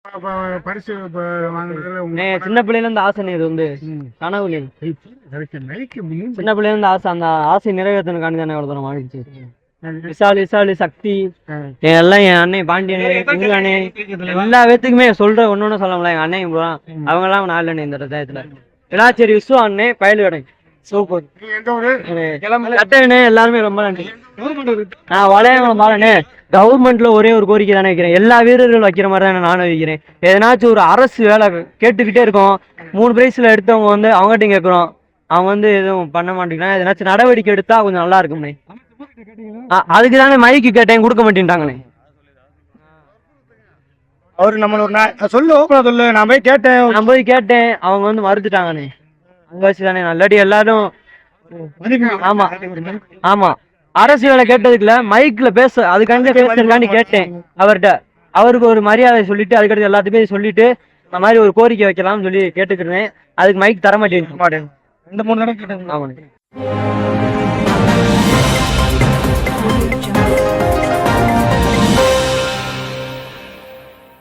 பரிசு சின்ன பிள்ளைல இருந்து ஆசை இது வந்து கனவு. சின்ன பிள்ளைல இருந்து ஆசை, அந்த ஆசை நிறைவேற்றணுக்காண்டி தானே ஒரு தரம் ஆயிடுச்சு. விசாலி சக்தி எல்லாம் என் அண்ணன் பாண்டியனே எங்க அண்ணே எல்லா பேத்துக்குமே சொல்ற ஒண்ணு சொல்லலாம். எங்க அண்ணன் அவங்க எல்லாம் நாலு அண்ணன் இந்த டயத்துல விளாச்சேரி விஸ்வ அண்ணே பயலு கடை சூப்பர். எல்லாருமே ரொம்ப நன்றி. நான் வளையங்குளம் பாலனே. கவர்மெண்ட்ல ஒரே ஒரு கோரிக்கை தானே வைக்கிறேன், எல்லா வீரர்கள் வைக்கிற மாதிரி தானே நானும் வைக்கிறேன். எதனாச்சும் ஒரு அரசு வேலை கேட்டுக்கிட்டே இருக்கோம். 3 பிரைஸ்ல எடுத்தவங்க வந்து அவங்ககிட்ட கேட்குறோம், அவங்க வந்து எதுவும் பண்ண மாட்டேங்கிறாங்க. எதனாச்சும் நடவடிக்கை எடுத்தா கொஞ்சம் நல்லா இருக்கும்ண்ணே. அதுக்கு தானே மைக்கு கேட்டேன், கொடுக்க மாட்டேன்ட்டாங்கண்ணே. அவரு நம்மள சொல்லு நான் போய் கேட்டேன் அவங்க வந்து மறுத்துட்டாங்கண்ணே. அங்க வச்சுதானே நல்லாடி எல்லாரும். ஆமா ஆமா அரசு வேலை கேட்டதுக்குல மைக்ல பேச அதுக்காண்டி பேசுறதுக்காண்டி கேட்டேன் அவர்கிட்ட. அவருக்கு ஒரு மரியாதை சொல்லிட்டு அதுக்கடுத்து எல்லாத்துக்குமே சொல்லிட்டு இந்த மாதிரி ஒரு கோரிக்கை வைக்கலாம்னு சொல்லி கேட்டுக்கிறேன். அதுக்கு மைக் தர மாட்டேன். 2-3 தடவை கேட்டேன். ஆமாண்ணே.